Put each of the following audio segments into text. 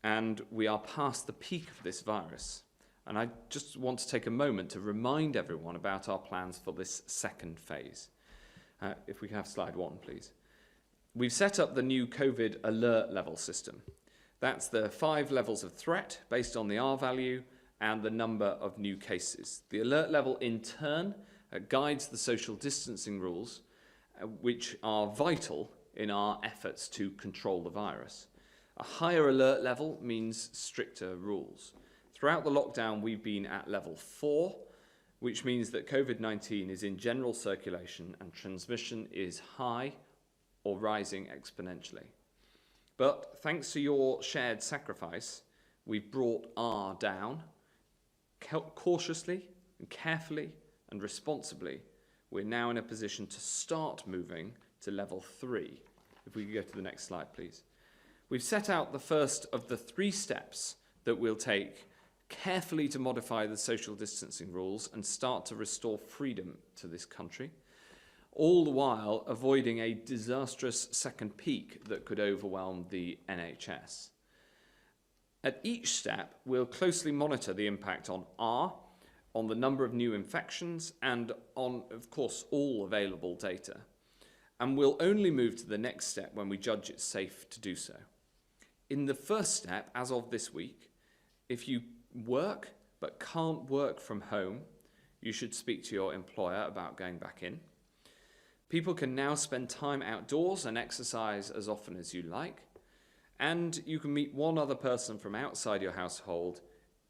and we are past the peak of this virus. And I just want to take a moment to remind everyone about our plans for this second phase. If we can have slide 1, please. We've set up the new COVID alert level system. That's the 5 levels of threat based on the R value and the number of new cases. The alert level in turn guides the social distancing rules, which are vital in our efforts to control the virus. A higher alert level means stricter rules. Throughout the lockdown, we've been at level 4, which means that COVID-19 is in general circulation and transmission is high or rising exponentially. But thanks to your shared sacrifice, we've brought R down. Cautiously and carefully and responsibly, we're now in a position to start moving to level 3. If we could go to the next slide, please. We've set out the first of the 3 steps that we'll take carefully to modify the social distancing rules and start to restore freedom to this country, all the while avoiding a disastrous second peak that could overwhelm the NHS. At each step, we'll closely monitor the impact on R, on the number of new infections, and on, of course, all available data. And we'll only move to the next step when we judge it's safe to do so. In the first step, as of this week, if you work but can't work from home, you should speak to your employer about going back in. People can now spend time outdoors and exercise as often as you like, and you can meet one other person from outside your household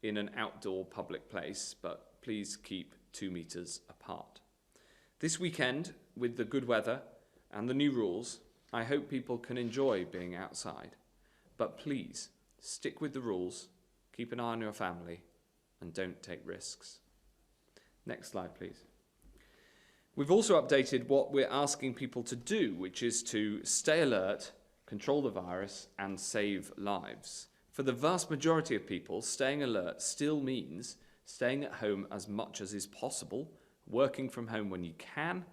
in an outdoor public place, but please keep 2 meters apart. This weekend, with the good weather and the new rules, I hope people can enjoy being outside. But please, stick with the rules, keep an eye on your family, and don't take risks. Next slide, please. We've also updated what we're asking people to do, which is to stay alert, control the virus, and save lives. For the vast majority of people, staying alert still means staying at home as much as is possible, working from home when you can,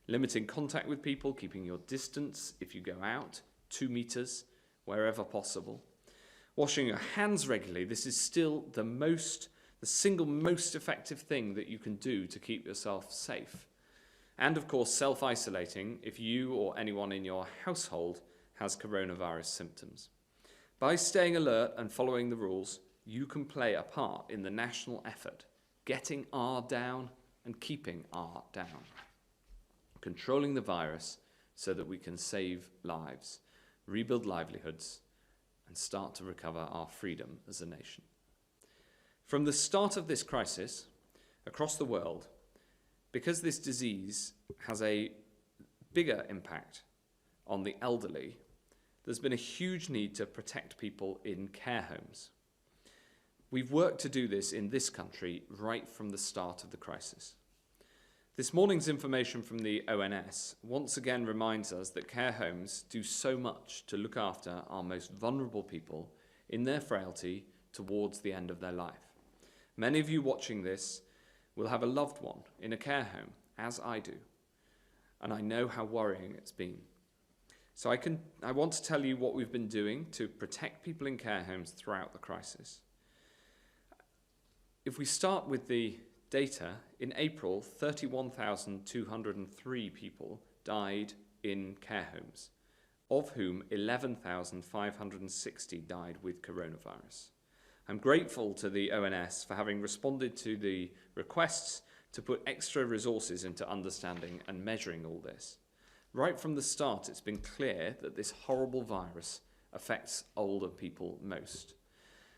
limiting contact with people, keeping your distance if you go out, 2 meters, wherever possible. Washing your hands regularly, this is still the single most effective thing that you can do to keep yourself safe. And of course, self-isolating if you or anyone in your household has coronavirus symptoms. By staying alert and following the rules, you can play a part in the national effort, getting R down and keeping R down, controlling the virus so that we can save lives, rebuild livelihoods, and start to recover our freedom as a nation. From the start of this crisis, across the world, because this disease has a bigger impact on the elderly, there's been a huge need to protect people in care homes. We've worked to do this in this country right from the start of the crisis. This morning's information from the ONS once again reminds us that care homes do so much to look after our most vulnerable people in their frailty towards the end of their life. Many of you watching this will have a loved one in a care home, as I do, and I know how worrying it's been. So I want to tell you what we've been doing to protect people in care homes throughout the crisis. If we start with the data, in April, 31,203 people died in care homes, of whom 11,560 died with coronavirus. I'm grateful to the ONS for having responded to the requests to put extra resources into understanding and measuring all this. Right from the start, it's been clear that this horrible virus affects older people most.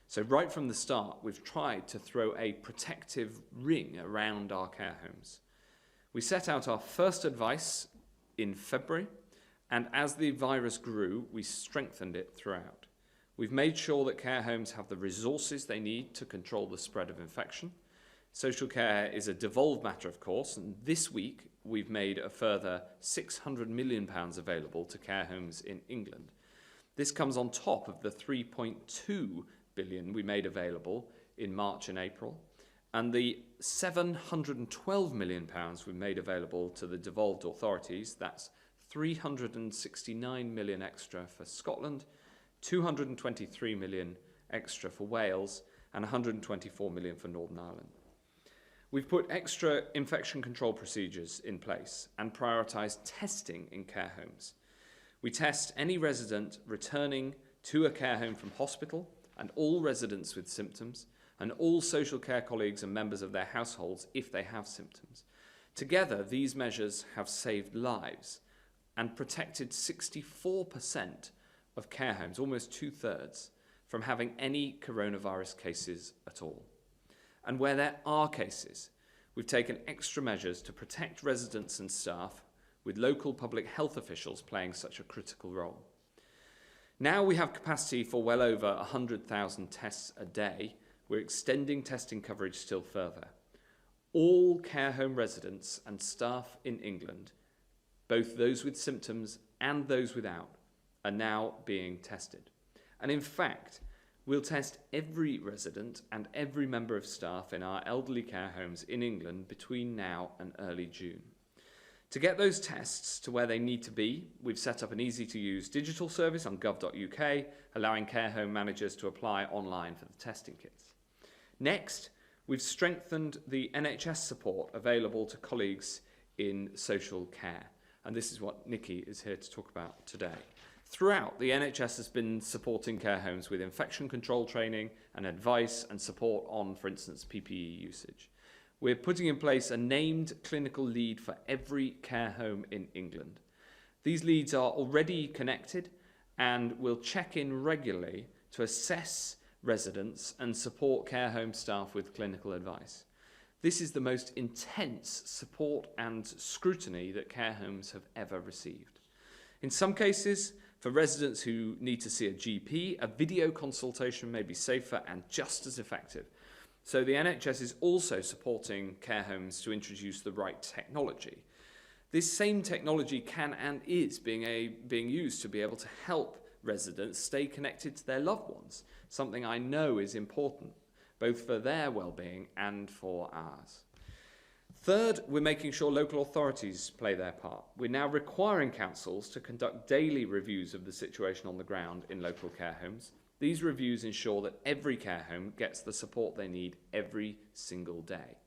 So right from the start, we've tried to throw a protective ring around our care homes. We set out our first advice in February, and as the virus grew, we strengthened it throughout. We've made sure that care homes have the resources they need to control the spread of infection. Social care is a devolved matter, of course, and this week we've made a further £600 million available to care homes in England. This comes on top of the £3.2 billion we made available in March and April, and the £712 million we made available to the devolved authorities. That's £369 million extra for Scotland, £223 million extra for Wales and 124 million for Northern Ireland. We've put extra infection control procedures in place and prioritised testing in care homes. We test any resident returning to a care home from hospital and all residents with symptoms and all social care colleagues and members of their households if they have symptoms. Together, these measures have saved lives and protected 64% of care homes, almost 2/3, from having any coronavirus cases at all. And where there are cases, we've taken extra measures to protect residents and staff, with local public health officials playing such a critical role. Now we have capacity for well over 100,000 tests a day. We're extending testing coverage still further. All care home residents and staff in England, both those with symptoms and those without, are now being tested. And in fact, we'll test every resident and every member of staff in our elderly care homes in England between now and early June. To get those tests to where they need to be, we've set up an easy-to-use digital service on gov.uk, allowing care home managers to apply online for the testing kits. Next, we've strengthened the NHS support available to colleagues in social care. And this is what Nikki is here to talk about today. Throughout, the NHS has been supporting care homes with infection control training and advice and support on, for instance, PPE usage. We're putting in place a named clinical lead for every care home in England. These leads are already connected and will check in regularly to assess residents and support care home staff with clinical advice. This is the most intense support and scrutiny that care homes have ever received. In some cases, for residents who need to see a GP, a video consultation may be safer and just as effective. So the NHS is also supporting care homes to introduce the right technology. This same technology can and is being used to be able to help residents stay connected to their loved ones, something I know is important, both for their well-being and for ours. Third, we're making sure local authorities play their part. We're now requiring councils to conduct daily reviews of the situation on the ground in local care homes. These reviews ensure that every care home gets the support they need every single day.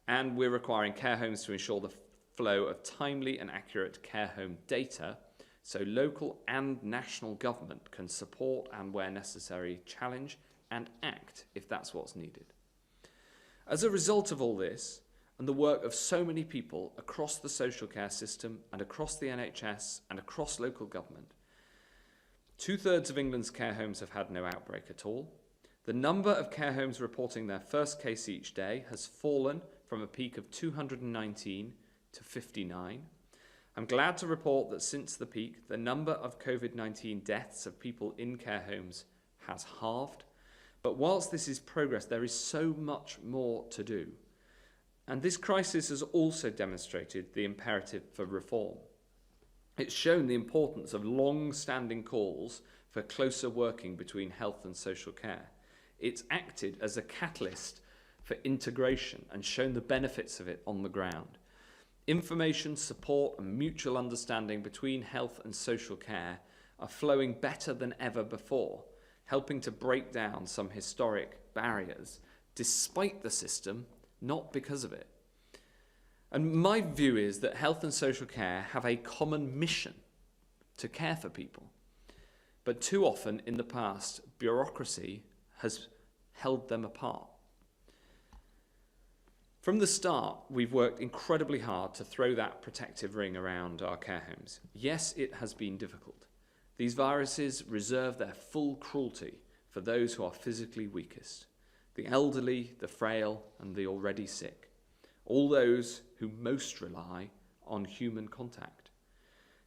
And we're requiring care homes to ensure the flow of timely and accurate care home data so local and national government can support and, where necessary, challenge and act if that's what's needed. As a result of all this, and the work of so many people across the social care system and across the NHS and across local government, 2/3 of England's care homes have had no outbreak at all. The number of care homes reporting their first case each day has fallen from a peak of 219 to 59. I'm glad to report that since the peak, the number of COVID-19 deaths of people in care homes has halved. But whilst this is progress, there is so much more to do. And this crisis has also demonstrated the imperative for reform. It's shown the importance of long-standing calls for closer working between health and social care. It's acted as a catalyst for integration and shown the benefits of it on the ground. Information, support and mutual understanding between health and social care are flowing better than ever before, helping to break down some historic barriers, despite the system, not because of it. And my view is that health and social care have a common mission to care for people. But too often in the past, bureaucracy has held them apart. From the start, we've worked incredibly hard to throw that protective ring around our care homes. Yes, it has been difficult. These viruses reserve their full cruelty for those who are physically weakest, the elderly, the frail, and the already sick, all those who most rely on human contact.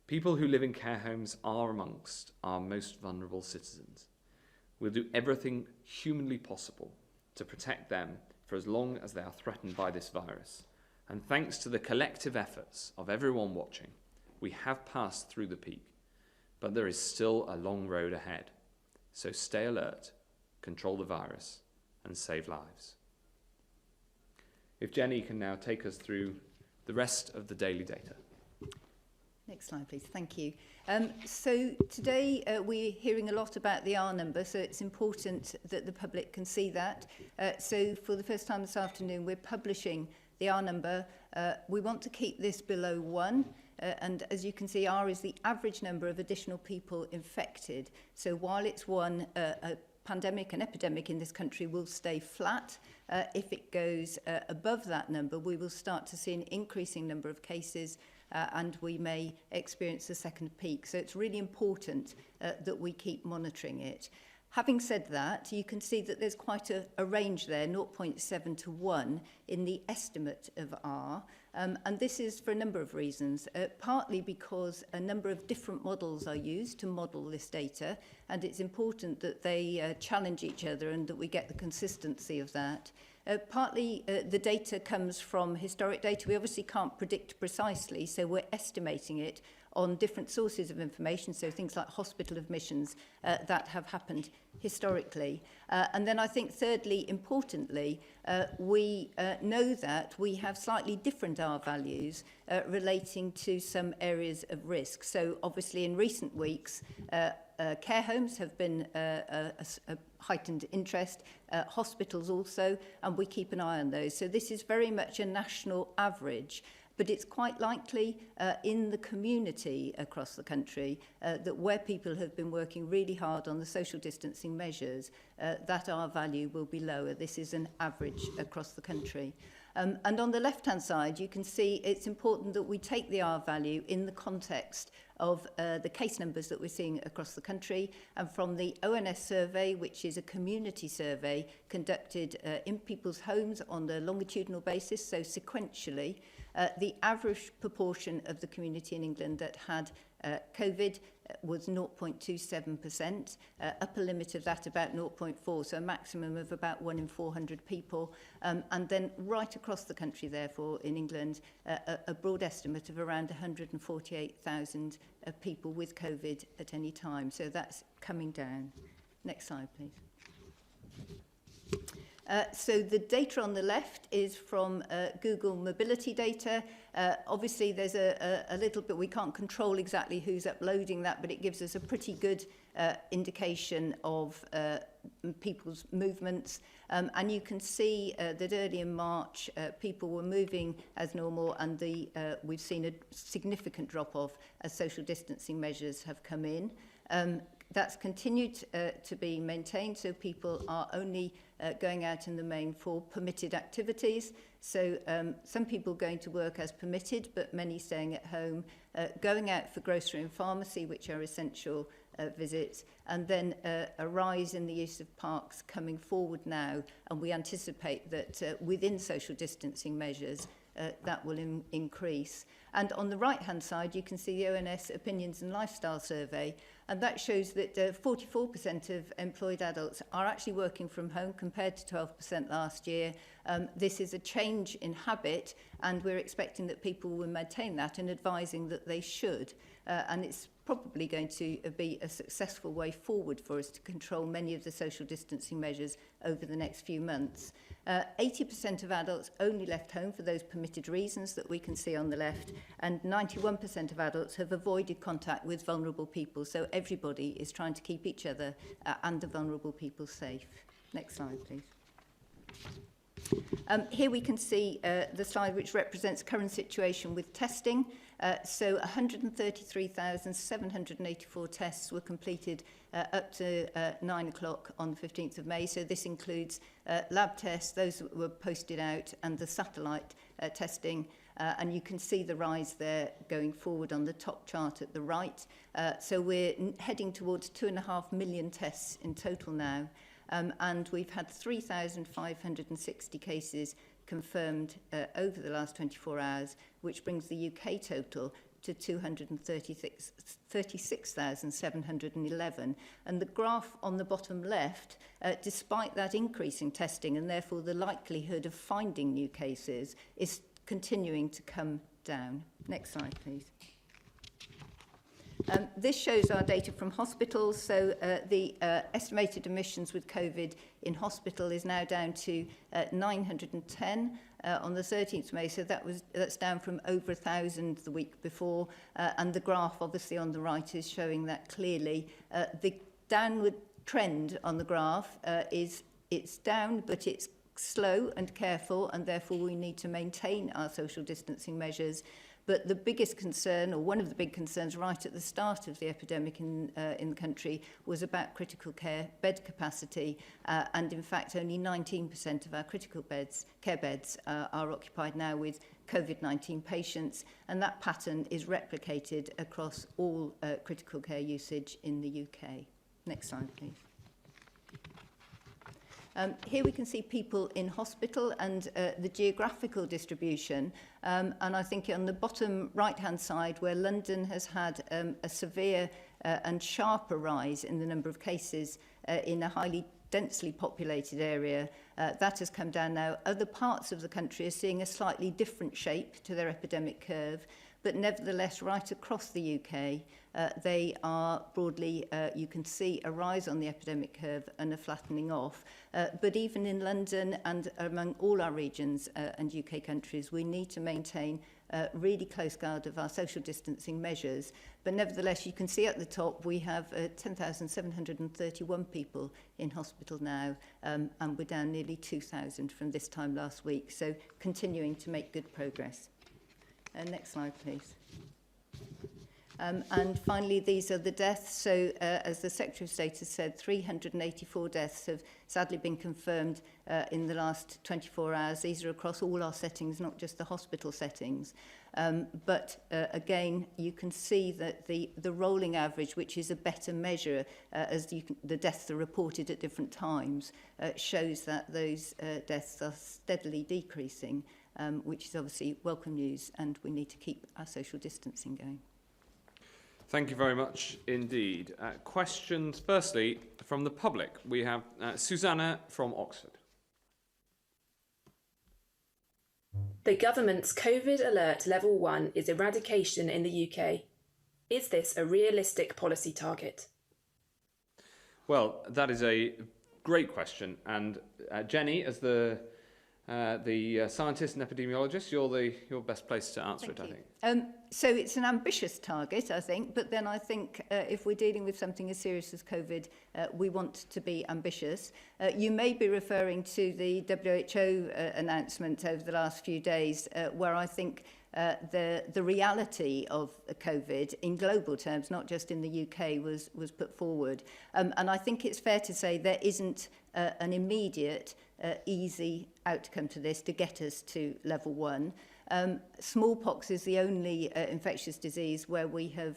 People who live in care homes are amongst our most vulnerable citizens. We'll do everything humanly possible to protect them for as long as they are threatened by this virus. And thanks to the collective efforts of everyone watching, we have passed through the peak, but there is still a long road ahead. So stay alert, control the virus, and save lives. If Jenny can now take us through the rest of the daily data. Next slide, please. Thank you. So today we're hearing a lot about the R number, so it's important that the public can see that. So for the first time this afternoon, we're publishing the R number. We want to keep this below 1. And as you can see, R is the average number of additional people infected. So while it's 1, a pandemic, an epidemic in this country will stay flat. If it goes above that number, we will start to see an increasing number of cases and we may experience a second peak. So it's really important that we keep monitoring it. Having said that, you can see that there's quite a range there, 0.7 to 1, in the estimate of R. And this is for a number of reasons, partly because a number of different models are used to model this data, and it's important that they challenge each other and that we get the consistency of that. Partly the data comes from historic data. We obviously can't predict precisely, so we're estimating it on different sources of information, so things like hospital admissions that have happened historically. And then I think thirdly, importantly, we know that we have slightly different R values relating to some areas of risk. So obviously in recent weeks, care homes have been a heightened interest, hospitals also, and we keep an eye on those. So this is very much a national average. But it's quite likely in the community across the country that where people have been working really hard on the social distancing measures, that R value will be lower. This is an average across the country. And on the left-hand side, you can see it's important that we take the R value in the context of the case numbers that we're seeing across the country, and from the ONS survey, which is a community survey conducted in people's homes on a longitudinal basis, so sequentially, the average proportion of the community in England that had COVID was 0.27%, upper limit of that about 0.4, so a maximum of about 1 in 400 people. And then right across the country, therefore, in England, a broad estimate of around 148,000 people with COVID at any time. So that's coming down. Next slide, please. So the data on the left is from Google mobility data. Obviously, there's a little bit, we can't control exactly who's uploading that, but it gives us a pretty good indication of people's movements. And you can see that early in March, people were moving as normal, and we've seen a significant drop-off as social distancing measures have come in. That's continued to be maintained, so people are only going out in the main for permitted activities. So some people going to work as permitted, but many staying at home, going out for grocery and pharmacy, which are essential visits, and then a rise in the use of parks coming forward now. And we anticipate that within social distancing measures, that will increase. And on the right-hand side, you can see the ONS Opinions and Lifestyle Survey, and that shows that 44% of employed adults are actually working from home compared to 12% last year. This is a change in habit, and we're expecting that people will maintain that and advising that they should. And it's probably going to be a successful way forward for us to control many of the social distancing measures over the next few months. 80% of adults only left home for those permitted reasons that we can see on the left, and 91% of adults have avoided contact with vulnerable people. So everybody is trying to keep each other and the vulnerable people safe. Next slide, please. Here we can see the slide which represents current situation with testing. So 133,784 tests were completed up to 9 o'clock on the 15th of May. So this includes lab tests, those that were posted out, and the satellite testing. And you can see the rise there going forward on the top chart at the right. So we're heading towards 2.5 million tests in total now. And we've had 3,560 cases confirmed over the last 24 hours, which brings the UK total to 236,711. And the graph on the bottom left, despite that increase in testing and therefore the likelihood of finding new cases, is continuing to come down. Next slide, please. This shows our data from hospitals. So the estimated admissions with COVID in hospital is now down to 910 on the 13th of May. So that's down from over 1,000 the week before. And the graph obviously on the right is showing that clearly. The downward trend on the graph it's down, but it's slow and careful, and therefore we need to maintain our social distancing measures. But the biggest concern, or one of the big concerns right at the start of the epidemic in the country, was about critical care bed capacity. And in fact, only 19% of our critical care beds are occupied now with COVID-19 patients. And that pattern is replicated across all critical care usage in the UK. Next slide, please. Here we can see people in hospital and the geographical distribution. And I think on the bottom right-hand side, where London has had a severe and sharper rise in the number of cases in a highly densely populated area, that has come down now. Other parts of the country are seeing a slightly different shape to their epidemic curve. But nevertheless, right across the UK, they are broadly, you can see a rise on the epidemic curve and a flattening off. But even in London and among all our regions and UK countries, we need to maintain really close guard of our social distancing measures. But nevertheless, you can see at the top, we have 10,731 people in hospital now, and we're down nearly 2,000 from this time last week. So continuing to make good progress. Next slide, please. And finally, these are the deaths. So, as the Secretary of State has said, 384 deaths have sadly been confirmed in the last 24 hours. These are across all our settings, not just the hospital settings. But again, you can see that the rolling average, which is a better measure as the deaths are reported at different times, shows that those deaths are steadily decreasing. Which is obviously welcome news, and we need to keep our social distancing going. Thank you very much indeed. Questions, firstly, from the public. We have Susanna from Oxford. The government's COVID alert level 1 is eradication in the UK. Is this a realistic policy target? Well, that is a great question, and Jenny, as the scientist and epidemiologist, you're best placed to answer it, I think. So it's an ambitious target, I think, but then I think if we're dealing with something as serious as COVID, we want to be ambitious. You may be referring to the WHO announcement over the last few days, where I think the reality of COVID in global terms, not just in the UK, was put forward. And I think it's fair to say there isn't an immediate, easy outcome to this to get us to level 1. Smallpox is the only infectious disease where we have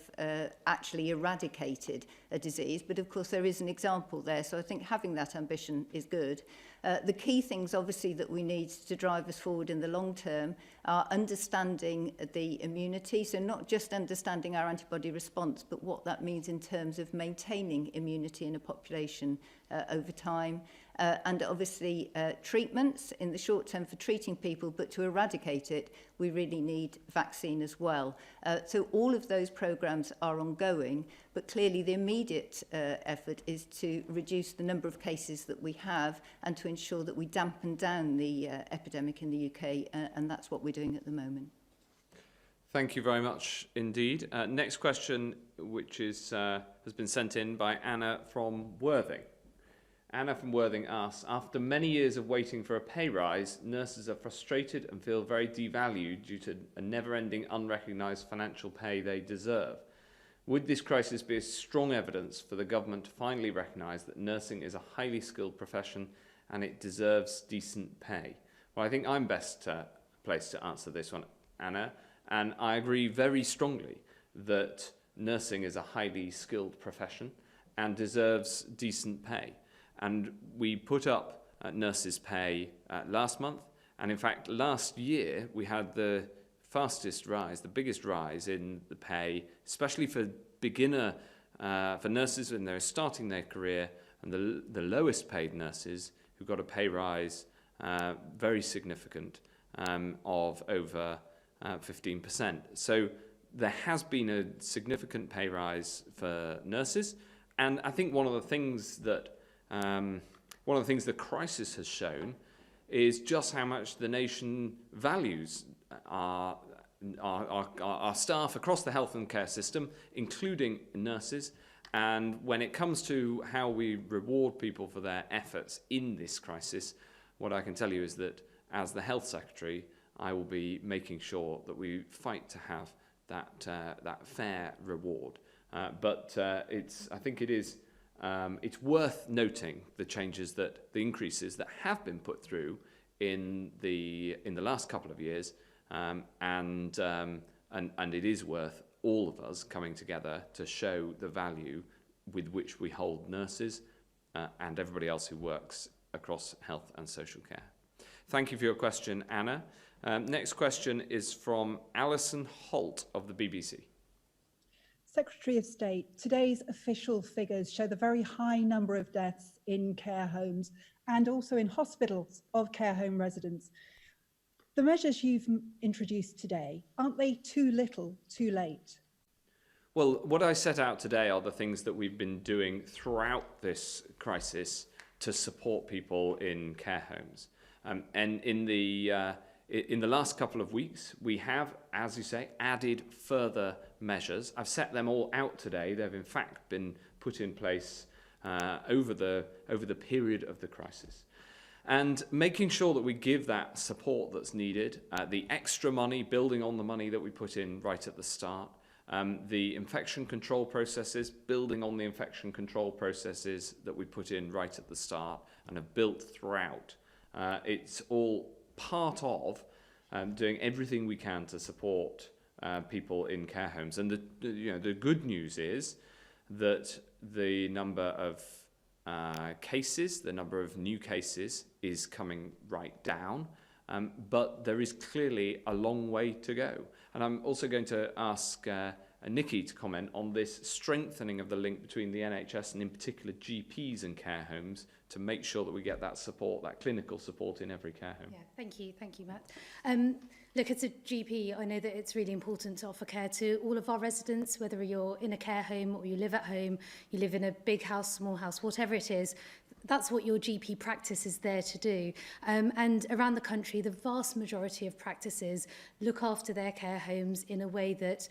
actually eradicated a disease, but of course there is an example there, so I think having that ambition is good. The key things obviously that we need to drive us forward in the long term are understanding the immunity, so not just understanding our antibody response, but what that means in terms of maintaining immunity in a population over time. And obviously treatments in the short term for treating people, but to eradicate it, we really need vaccine as well. So all of those programs are ongoing, but clearly the immediate effort is to reduce the number of cases that we have and to ensure that we dampen down the epidemic in the UK, and that's what we're doing at the moment. Thank you very much indeed. Next question, which is has been sent in by Anna from Worthing. Anna from Worthing asks, after many years of waiting for a pay rise, nurses are frustrated and feel very devalued due to a never-ending unrecognised financial pay they deserve. Would this crisis be a strong evidence for the government to finally recognise that nursing is a highly skilled profession and it deserves decent pay? Well, I think I'm best placed to answer this one, Anna, and I agree very strongly that nursing is a highly skilled profession and deserves decent pay. And we put up nurses' pay last month. And in fact, last year, we had the fastest rise, the biggest rise in the pay, especially for for nurses when they're starting their career, and the lowest paid nurses who got a pay rise, very significant, of over 15%. So there has been a significant pay rise for nurses, and I think one of the things that the crisis has shown is just how much the nation values our staff across the health and care system, including nurses. And when it comes to how we reward people for their efforts in this crisis, what I can tell you is that as the Health Secretary, I will be making sure that we fight to have that fair reward. But I think it's worth noting the increases that have been put through in the last couple of years, and it is worth all of us coming together to show the value with which we hold nurses and everybody else who works across health and social care. Thank you for your question, Anna. Next question is from Alison Holt of the BBC. Secretary of State, today's official figures show the very high number of deaths in care homes and also in hospitals of care home residents. The measures you've introduced today, aren't they too little, too late? Well, what I set out today are the things that we've been doing throughout this crisis to support people in care homes. And in the last couple of weeks, we have, as you say, added further measures. I've set them all out today. They've in fact been put in place over the period of the crisis. And making sure that we give that support that's needed, the extra money, building on the money that we put in right at the start, the infection control processes, building on the infection control processes that we put in right at the start and have built throughout. It's all part of doing everything we can to support people in care homes. And the good news is that the number of cases, the number of new cases is coming right down, but there is clearly a long way to go. And I'm also going to ask Nikki to comment on this strengthening of the link between the NHS and in particular GPs and care homes to make sure that we get that support, that clinical support in every care home. Yeah, thank you, Matt. Look, as a GP, I know that it's really important to offer care to all of our residents, whether you're in a care home or you live at home, you live in a big house, small house, whatever it is. That's what your GP practice is there to do. And around the country, the vast majority of practices look after their care homes in a way that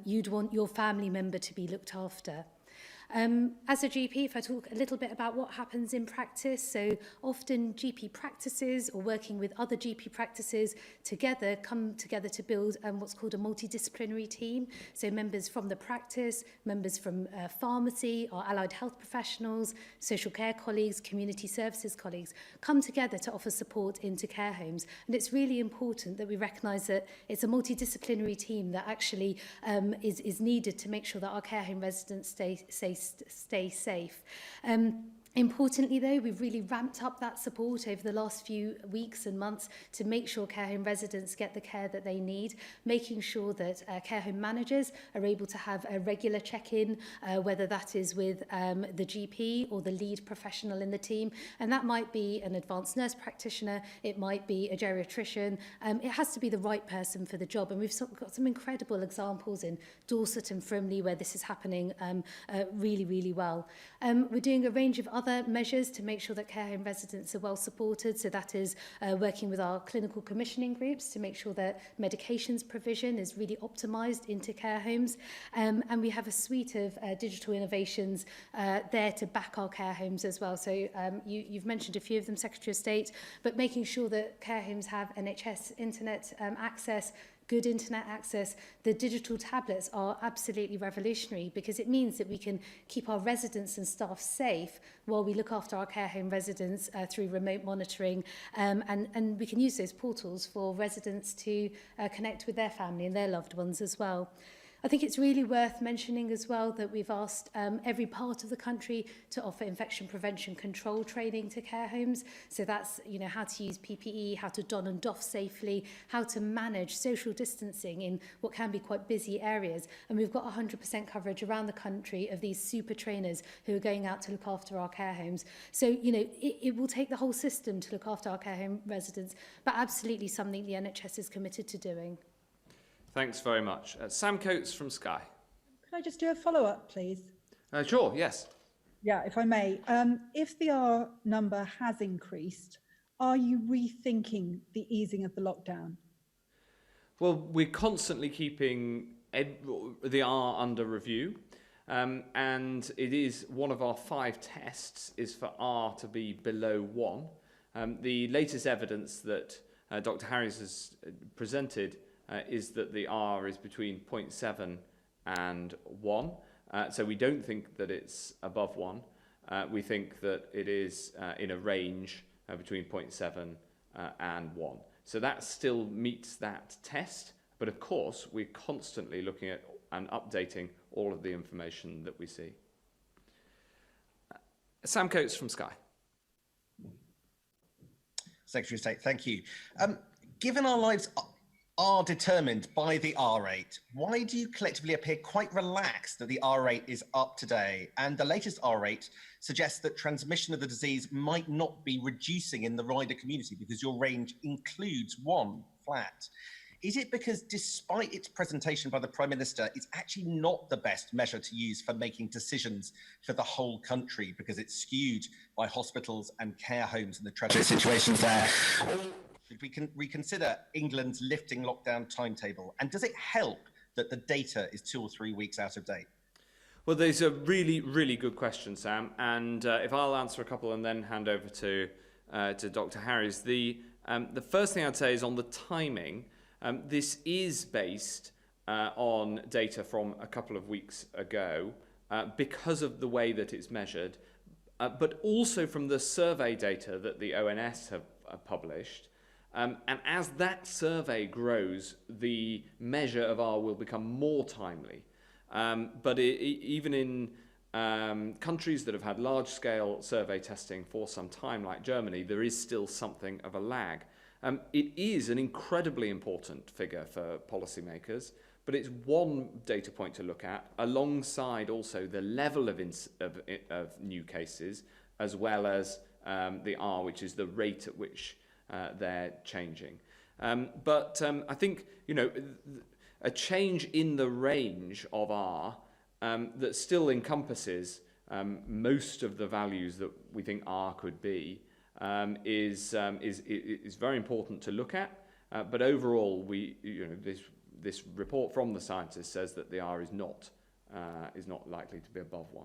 you'd want your family member to be looked after. As a GP, if I talk a little bit about what happens in practice, so often GP practices or working with other GP practices come together to build what's called a multidisciplinary team. So members from the practice, members from pharmacy, our allied health professionals, social care colleagues, community services colleagues come together to offer support into care homes. And it's really important that we recognise that it's a multidisciplinary team that actually is needed to make sure that our care home residents stay safe. Importantly, though, we've really ramped up that support over the last few weeks and months to make sure care home residents get the care that they need, making sure that care home managers are able to have a regular check-in, whether that is with the GP or the lead professional in the team. And that might be an advanced nurse practitioner, it might be a geriatrician. It has to be the right person for the job. And we've got some incredible examples in Dorset and Frimley where this is happening really, really well. We're doing a range of other measures to make sure that care home residents are well supported. So that is working with our clinical commissioning groups to make sure that medications provision is really optimised into care homes. And we have a suite of digital innovations there to back our care homes as well. So you've mentioned a few of them, Secretary of State, but making sure that care homes have NHS internet access, good internet access. The digital tablets are absolutely revolutionary because it means that we can keep our residents and staff safe while we look after our care home residents through remote monitoring, and we can use those portals for residents to connect with their family and their loved ones as well. I think it's really worth mentioning as well that we've asked every part of the country to offer infection prevention control training to care homes. So that's, how to use PPE, how to don and doff safely, how to manage social distancing in what can be quite busy areas. And we've got 100% coverage around the country of these super trainers who are going out to look after our care homes. So, it will take the whole system to look after our care home residents, but absolutely something the NHS is committed to doing. Thanks very much. Sam Coates from Sky. Can I just do a follow-up, please? Sure, yes. Yeah, if I may. If the R number has increased, are you rethinking the easing of the lockdown? Well, we're constantly keeping the R under review, and it is one of our 5 tests is for R to be below 1. The latest evidence that Dr. Harries has presented is that the R is between 0.7 and 1. So we don't think that it's above 1. We think that it is in a range between 0.7 and 1. So that still meets that test. But of course, we're constantly looking at and updating all of the information that we see. Sam Coates from Sky. Secretary of State, thank you. Given our lives are determined by the R rate, why do you collectively appear quite relaxed that the R rate is up today? And the latest R rate suggests that transmission of the disease might not be reducing in the rider community because your range includes 1 flat. Is it because despite its presentation by the Prime Minister, it's actually not the best measure to use for making decisions for the whole country because it's skewed by hospitals and care homes and the tragic situations there? Should we reconsider England's lifting lockdown timetable? And does it help that the data is 2 or 3 weeks out of date? Well, these are really, really good questions, Sam. And if I'll answer a couple and then hand over to Dr. Harries. The first thing I'd say is on the timing. This is based on data from a couple of weeks ago because of the way that it's measured, but also from the survey data that the ONS have published. And as that survey grows, the measure of R will become more timely. But even in countries that have had large-scale survey testing for some time, like Germany, there is still something of a lag. It is an incredibly important figure for policymakers, but it's one data point to look at, alongside also the level of new cases, as well as the R, which is the rate at which they're changing. But I think, a change in the range of R that still encompasses most of the values that we think R could be is very important to look at. But overall, this report from the scientists says that the R is not likely to be above 1.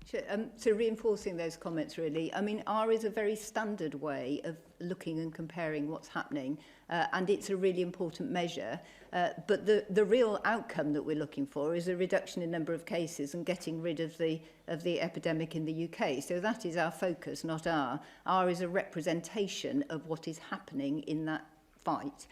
Sure. So reinforcing those comments, really, I mean, R is a very standard way of looking and comparing what's happening, and it's a really important measure. But the real outcome that we're looking for is a reduction in number of cases and getting rid of the epidemic in the UK. So that is our focus, not R. R is a representation of what is happening in that fight.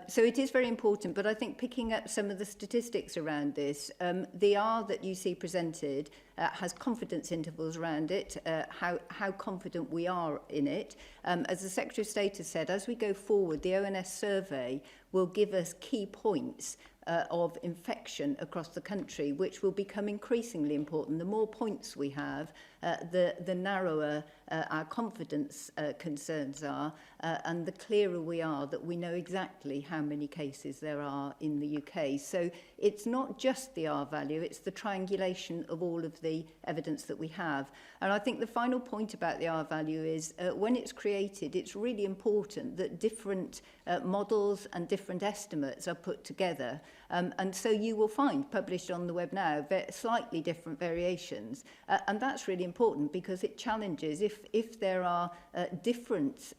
So it is very important, but I think picking up some of the statistics around this, the R that you see presented has confidence intervals around it, how confident we are in it. As the Secretary of State has said, as we go forward, the ONS survey will give us key points of infection across the country, which will become increasingly important. The more points we have, the narrower our confidence concerns are, and the clearer we are that we know exactly how many cases there are in the UK. So it's not just the R value, it's the triangulation of all of the evidence that we have. And I think the final point about the R value is when it's created, it's really important that different models and different estimates are put together. And so you will find published on the web now slightly different variations. And that's really important because it challenges, if there are different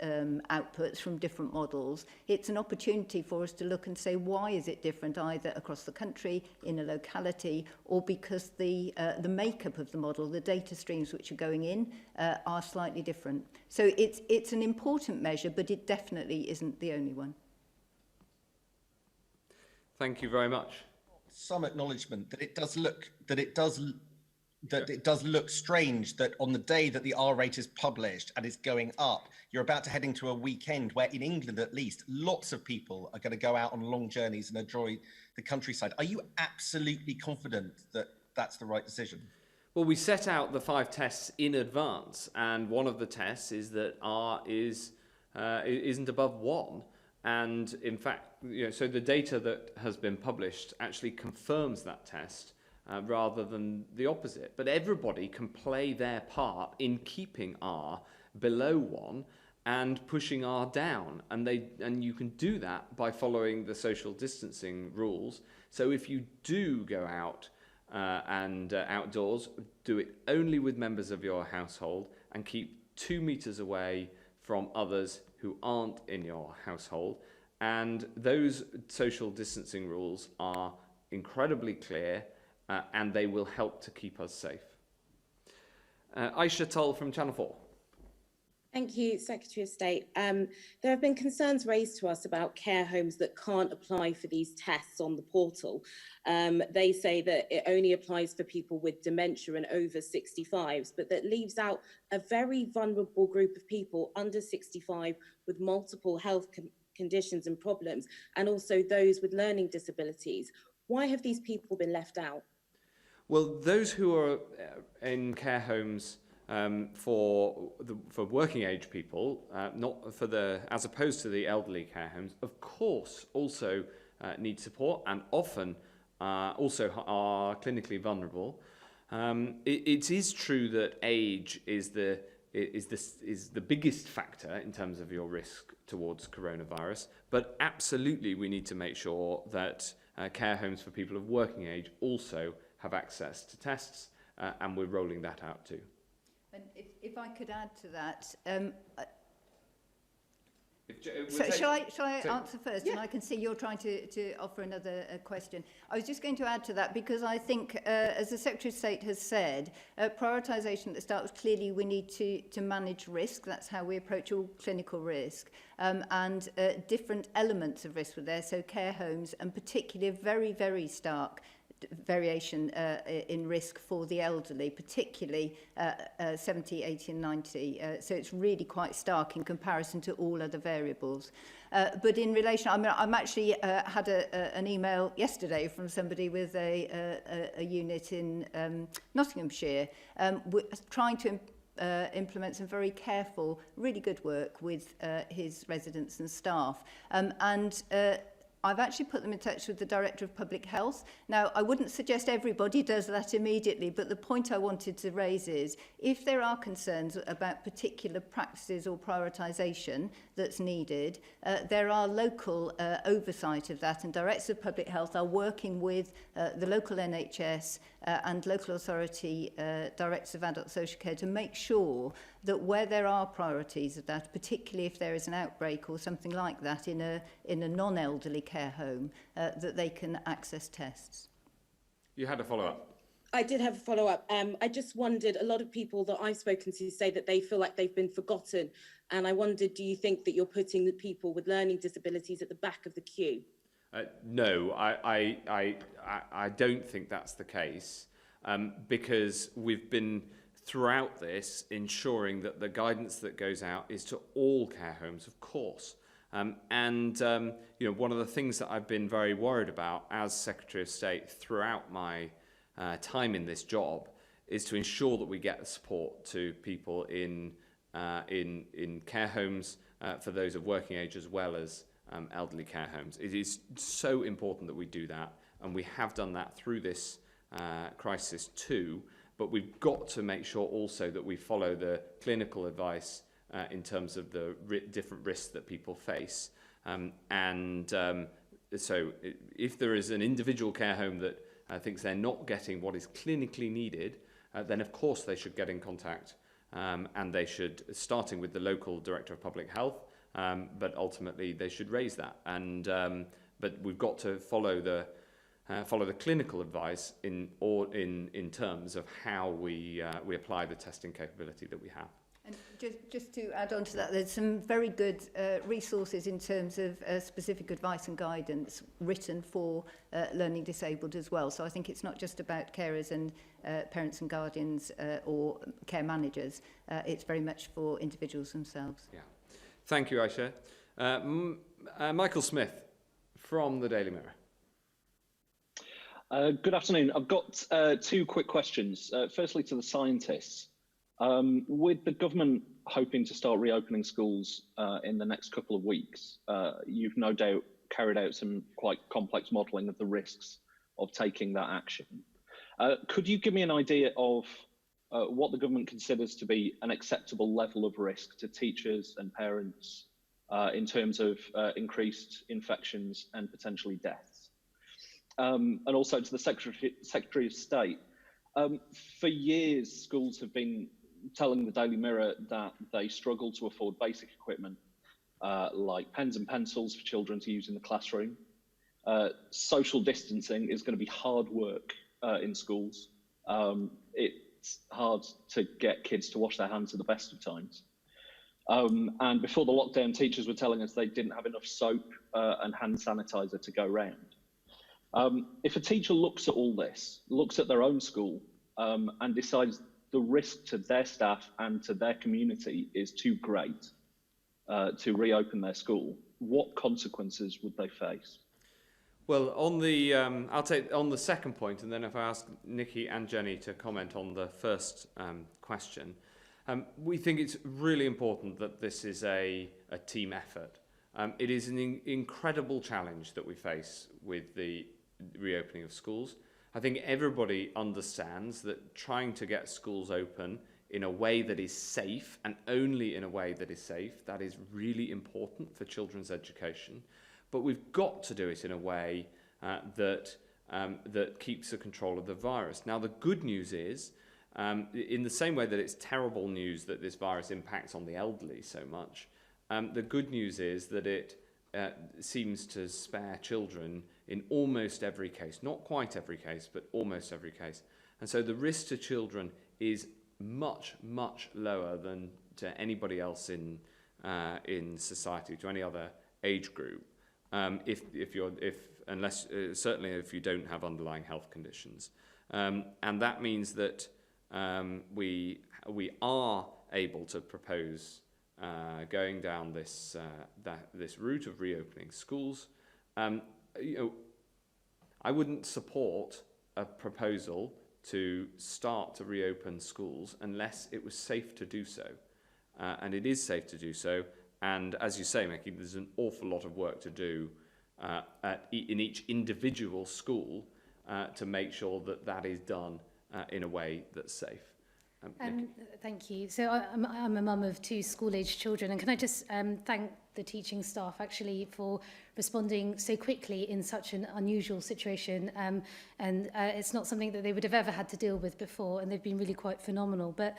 outputs from different models, it's an opportunity for us to look and say, why is it different either across the country, in a locality, or because the makeup of the model, the data streams which are going in, are slightly different. So it's an important measure, but it definitely isn't the only one. Thank you very much. Some acknowledgement that it does look strange that on the day that the R rate is published and is going up, you're about to head into a weekend where, in England at least, lots of people are going to go out on long journeys and enjoy the countryside. Are you absolutely confident that that's the right decision? Well, we set out the 5 tests in advance, and one of the tests is that R isn't above 1. And in fact, so the data that has been published actually confirms that test rather than the opposite. But everybody can play their part in keeping R below 1 and pushing R down. And you can do that by following the social distancing rules. So if you do go out and outdoors, do it only with members of your household and keep 2 meters away from others who aren't in your household. And those social distancing rules are incredibly clear and they will help to keep us safe. Aisha Tull from Channel 4. Thank you, Secretary of State. There have been concerns raised to us about care homes that can't apply for these tests on the portal. They say that it only applies for people with dementia and over 65s, but that leaves out a very vulnerable group of people under 65 with multiple health conditions and problems, and also those with learning disabilities. Why have these people been left out? Well, those who are in care homes for working age people, not for as opposed to the elderly care homes, of course, also need support and often also are clinically vulnerable. It is true that age is the biggest factor in terms of your risk towards coronavirus, but absolutely we need to make sure that care homes for people of working age also have access to tests, and we're rolling that out too. And if I could add to that, So shall I answer first? Yeah. And I can see you're trying to offer another question. I was just going to add to that because I think, as the Secretary of State has said, prioritisation at the start was clearly we need to manage risk. That's how we approach all clinical risk. And different elements of risk were there. So care homes and particularly very, very stark variation in risk for the elderly, particularly 70, 80 and 90. So it's really quite stark in comparison to all other variables. But in relation, I'm actually had an email yesterday from somebody with a unit in Nottinghamshire trying to implement some very careful, really good work with his residents and staff. I've actually put them in touch with the Director of Public Health. Now, I wouldn't suggest everybody does that immediately, but the point I wanted to raise is if there are concerns about particular practices or prioritisation that's needed, there are local oversight of that, and Directors of Public Health are working with the local NHS and local authority Directors of Adult Social Care to make sure that where there are priorities of that, particularly if there is an outbreak or something like that in a non-elderly care home, that they can access tests. You had a follow-up. I did have a follow-up. I just wondered, a lot of people that I've spoken to say that they feel like they've been forgotten. And I wondered, do you think that you're putting the people with learning disabilities at the back of the queue? No, I don't think that's the case, because we've been throughout this ensuring that the guidance that goes out is to all care homes, of course. One of the things that I've been very worried about as Secretary of State throughout my time in this job is to ensure that we get the support to people in care homes for those of working age as well as elderly care homes. It is so important that we do that, and we have done that through this crisis too, but we've got to make sure also that we follow the clinical advice in terms of the different risks that people face. So if there is an individual care home that thinks they're not getting what is clinically needed, then of course they should get in contact, and they should, starting with the local Director of Public Health, but ultimately they should raise that. But we've got to follow the clinical advice in terms of how we apply the testing capability that we have. And just to add on to that, there's some very good resources in terms of specific advice and guidance written for learning disabled as well. So I think it's not just about carers and parents and guardians or care managers. It's very much for individuals themselves. Yeah. Thank you, Aisha. Michael Smith from the Daily Mirror. Good afternoon. I've got two quick questions. Firstly, to the scientists. With the government hoping to start reopening schools in the next couple of weeks. You've no doubt carried out some quite complex modelling of the risks of taking that action. Could you give me an idea of what the government considers to be an acceptable level of risk to teachers and parents in terms of increased infections and potentially deaths? And also to the Secretary of State. For years, schools have been telling the Daily Mirror that they struggle to afford basic equipment like pens and pencils for children to use in the classroom. Social distancing is going to be hard work in schools. It's hard to get kids to wash their hands at the best of times. And before the lockdown, teachers were telling us they didn't have enough soap and hand sanitizer to go round. If a teacher looks at all this, looks at their own school and decides the risk to their staff and to their community is too great to reopen their school, what consequences would they face? Well, on the I'll take on the second point, and then if I ask Nikki and Jenny to comment on the first question, we think it's really important that this is a team effort. It is an incredible challenge that we face with the reopening of schools. I think everybody understands that trying to get schools open in a way that is safe, and only in a way that is safe, that is really important for children's education. But we've got to do it in a way that keeps the control of the virus. Now, the good news is, in the same way that it's terrible news that this virus impacts on the elderly so much, the good news is that it seems to spare children in almost every case. Not quite every case, but almost every case. And so the risk to children is much, much lower than to anybody else in society, to any other age group. Certainly if you don't have underlying health conditions, and that means that we are able to propose going down this route of reopening schools. I wouldn't support a proposal to start to reopen schools unless it was safe to do so, and it is safe to do so. And as you say, Mickey, there's an awful lot of work to do in each individual school to make sure that that is done in a way that's safe. Thank you. So I'm a mum of 2 school-aged children, and can I just thank the teaching staff actually for responding so quickly in such an unusual situation, and it's not something that they would have ever had to deal with before, and they've been really quite phenomenal. But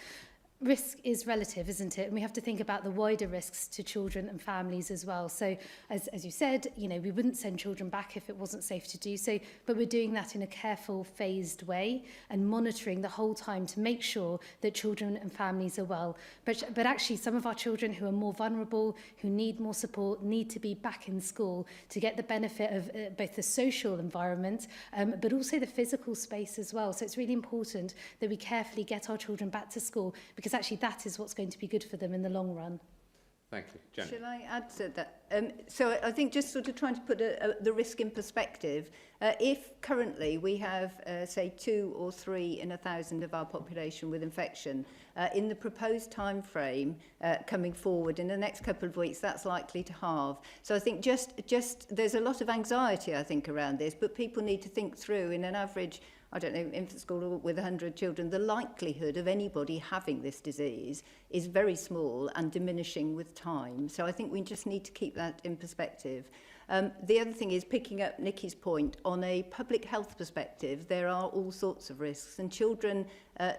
risk is relative, isn't it? And we have to think about the wider risks to children and families as well. So as you said, we wouldn't send children back if it wasn't safe to do so, but we're doing that in a careful, phased way and monitoring the whole time to make sure that children and families are well. But actually some of our children who are more vulnerable, who need more support, need to be back in school to get the benefit of both the social environment, but also the physical space as well. So it's really important that we carefully get our children back to school, because actually that is what's going to be good for them in the long run. Thank you. Jenny. Shall I add to that? So I think just sort of trying to put the risk in perspective, if currently we have, say, 2 or 3 in 1,000 of our population with infection, in the proposed time frame coming forward in the next couple of weeks, that's likely to halve. So I think just there's a lot of anxiety, I think, around this, but people need to think through in an average, I don't know, infant school with 100 children, the likelihood of anybody having this disease is very small and diminishing with time. So I think we just need to keep that in perspective. The other thing is, picking up Nikki's point, on a public health perspective, there are all sorts of risks, and children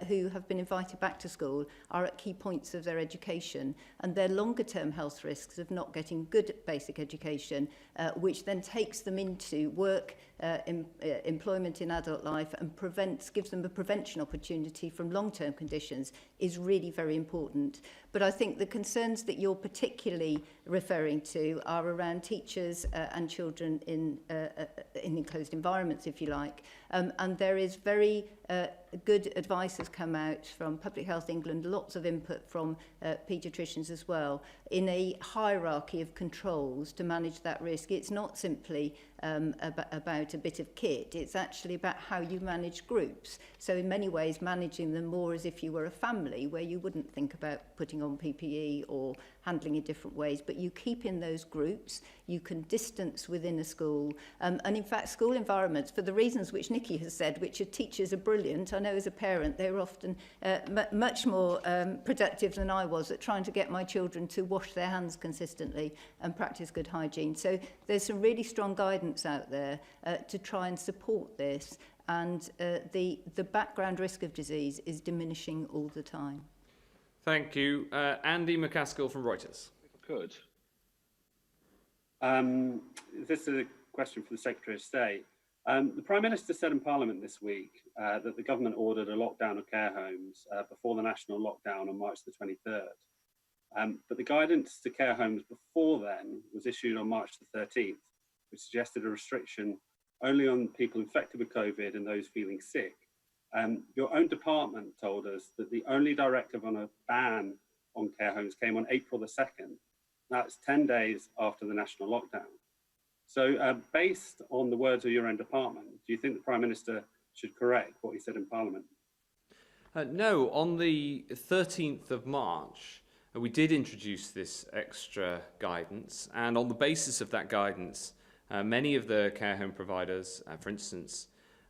who have been invited back to school are at key points of their education, and their longer term health risks of not getting good basic education, which then takes them into work, employment in adult life, and gives them a prevention opportunity from long-term conditions, is really very important. But I think the concerns that you're particularly referring to are around teachers and children in enclosed environments, if you like, and there is very good advice has come out from Public Health England, lots of input from paediatricians as well, in a hierarchy of controls to manage that risk. It's not simply about a bit of kit, it's actually about how you manage groups. So in many ways, managing them more as if you were a family, where you wouldn't think about putting on PPE or handling in different ways, but you keep in those groups, you can distance within a school, and in fact school environments, for the reasons which Nikki has said, which are teachers are brilliant. I know as a parent they're often much more productive than I was at trying to get my children to wash their hands consistently and practice good hygiene. So there's some really strong guidance out there to try and support this, and the background risk of disease is diminishing all the time. Thank you. Andy McCaskill from Reuters. Good. This is a question for the Secretary of State. The Prime Minister said in Parliament this week that the government ordered a lockdown of care homes before the national lockdown on March the 23rd. But the guidance to care homes before then was issued on March the 13th, which suggested a restriction only on people infected with COVID and those feeling sick. Your own department told us that the only directive on a ban on care homes came on April the 2nd. That's 10 days after the national lockdown. So based on the words of your own department, do you think the Prime Minister should correct what he said in Parliament? No, on the 13th of March, we did introduce this extra guidance, and on the basis of that guidance, many of the care home providers, for instance,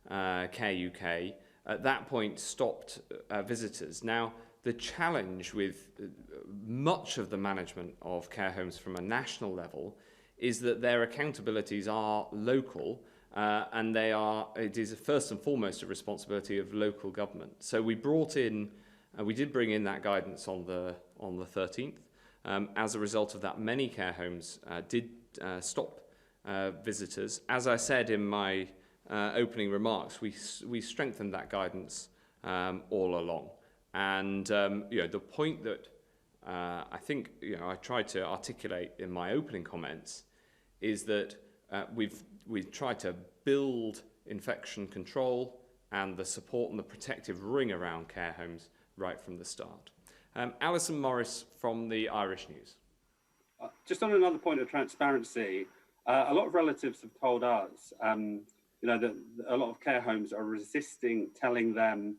Care UK, at that point stopped visitors. Now, the challenge with much of the management of care homes from a national level is that their accountabilities are local, and it is first and foremost a responsibility of local government. So we did bring in that guidance on the 13th. As a result of that, many care homes did stop visitors. As I said in my opening remarks, we strengthened that guidance all along. And the point that I think I tried to articulate in my opening comments is that we've tried to build infection control and the support and the protective ring around care homes right from the start. Alison Morris from the Irish News. Just on another point of transparency, a lot of relatives have told us, that a lot of care homes are resisting telling them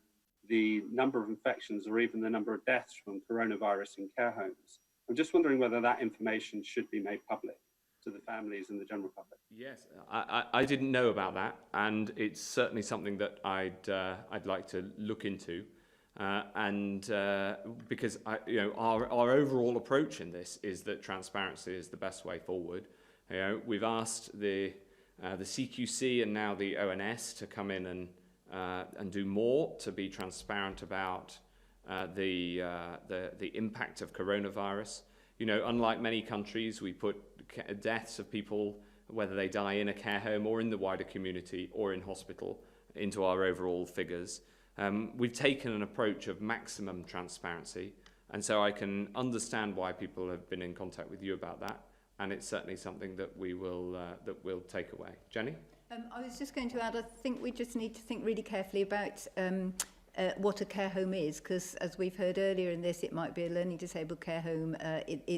the number of infections or even the number of deaths from coronavirus in care homes. I'm just wondering whether that information should be made public to the families and the general public. Yes, I didn't know about that, and it's certainly something that I'd like to look into, because our overall approach in this is that transparency is the best way forward. We've asked the CQC and now the ONS to come in and do more to be transparent about the impact of coronavirus. Unlike many countries, we put deaths of people, whether they die in a care home or in the wider community or in hospital, into our overall figures. We've taken an approach of maximum transparency, and so I can understand why people have been in contact with you about that, and it's certainly something that we'll take away. Jenny? I was just going to add, I think we just need to think really carefully about what a care home is, because as we've heard earlier in this, it might be a learning disabled care home.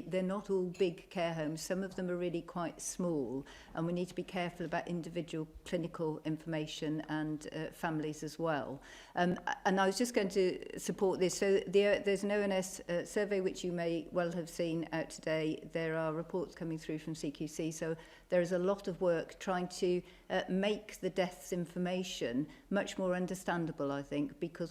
They're not all big care homes. Some of them are really quite small, and we need to be careful about individual clinical information and families as well. And I was just going to support this. So there's an ONS survey which you may well have seen out today. There are reports coming through from CQC, so there is a lot of work trying to make the deaths information much more understandable, I think, because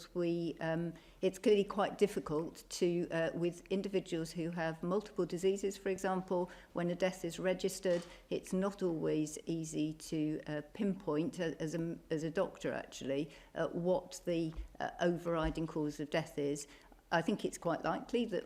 it's clearly quite difficult to, with individuals who have multiple diseases, for example, when a death is registered, it's not always easy to pinpoint, as a doctor actually, what the overriding cause of death is. I think it's quite likely that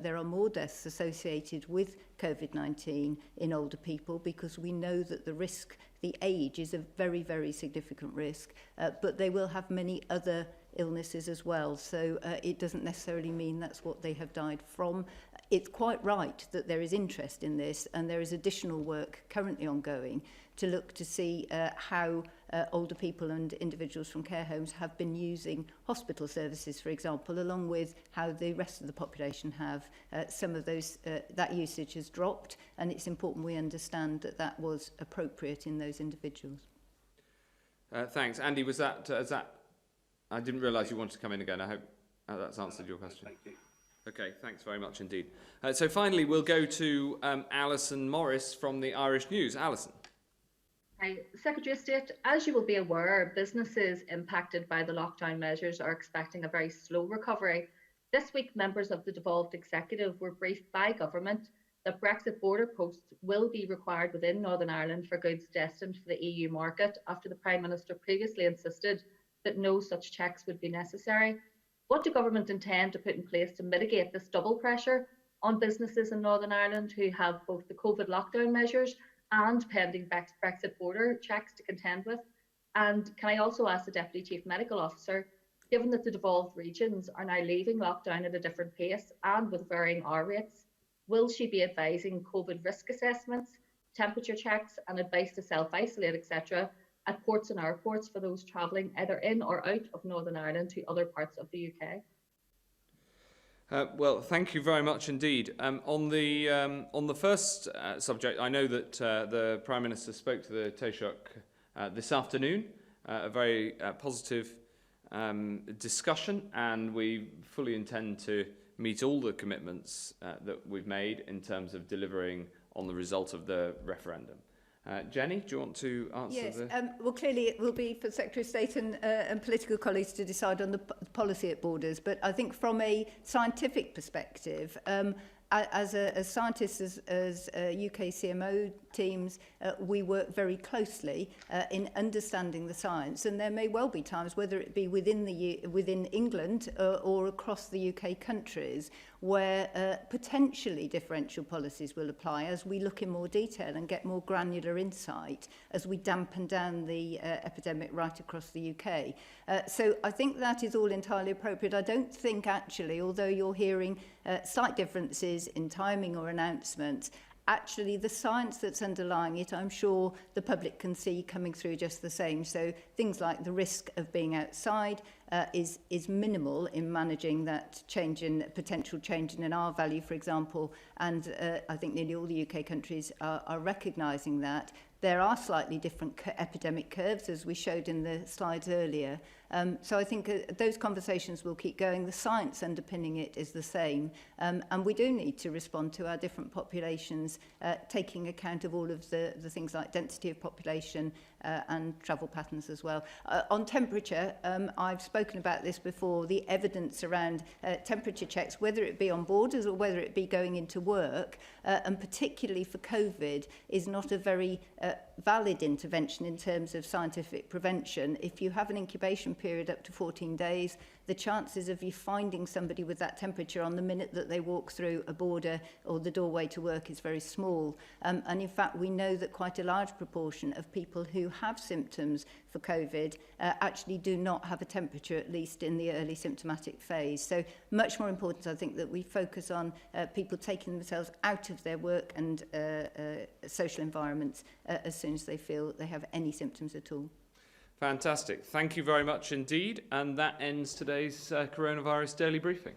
there are more deaths associated with COVID-19 in older people, because we know that the age is a very, very significant risk, but they will have many other illnesses as well. So it doesn't necessarily mean that's what they have died from. It's quite right that there is interest in this, and there is additional work currently ongoing to look to see how older people and individuals from care homes have been using hospital services, for example, along with how the rest of the population have. Some of those, that usage has dropped, and it's important we understand that that was appropriate in those individuals. Thanks. Andy, was that, I didn't realise you wanted to come in again. I hope that's answered your question. Thank you. Okay, thanks very much indeed. So finally, we'll go to Alison Morris from the Irish News. Alison. Hi, Secretary of State, as you will be aware, businesses impacted by the lockdown measures are expecting a very slow recovery. This week, members of the devolved executive were briefed by government that Brexit border posts will be required within Northern Ireland for goods destined for the EU market after the Prime Minister previously insisted that no such checks would be necessary. What do government intend to put in place to mitigate this double pressure on businesses in Northern Ireland who have both the COVID lockdown measures and pending Brexit border checks to contend with? And can I also ask the Deputy Chief Medical Officer, given that the devolved regions are now leaving lockdown at a different pace and with varying R rates, will she be advising COVID risk assessments, temperature checks and advice to self-isolate, etc., at ports and airports for those travelling either in or out of Northern Ireland to other parts of the UK? Well, thank you very much indeed. On the first subject, I know that the Prime Minister spoke to the Taoiseach this afternoon, a very positive discussion, and we fully intend to meet all the commitments that we've made in terms of delivering on the result of the referendum. Jenny, do you want to answer? Yes, well, clearly it will be for Secretary of State and political colleagues to decide on the policy at borders, but I think from a scientific perspective, as scientists, as UK CMO teams, we work very closely in understanding the science, and there may well be times, whether it be within England or across the UK countries, where potentially differential policies will apply as we look in more detail and get more granular insight as we dampen down the epidemic right across the UK. So I think that is all entirely appropriate. I don't think actually, although you're hearing slight differences in timing or announcements, actually the science that's underlying it, I'm sure the public can see coming through just the same. So things like the risk of being outside is minimal in managing that potential change in an R value, for example. And I think nearly all the UK countries are recognising that. There are slightly different epidemic curves, as we showed in the slides earlier. So I think those conversations will keep going. The science underpinning it is the same. And we do need to respond to our different populations, taking account of all of the things like density of population and travel patterns as well. On temperature, I've spoken about this before, the evidence around temperature checks, whether it be on borders or whether it be going into work, and particularly for COVID, is not a very valid intervention in terms of scientific prevention. If you have an incubation period up to 14 days, the chances of you finding somebody with that temperature on the minute that they walk through a border or the doorway to work is very small. And in fact, we know that quite a large proportion of people who have symptoms for COVID actually do not have a temperature, at least in the early symptomatic phase. So much more important, I think, that we focus on people taking themselves out of their work and social environments as soon as they feel they have any symptoms at all. Fantastic. Thank you very much indeed. And that ends today's Coronavirus Daily Briefing.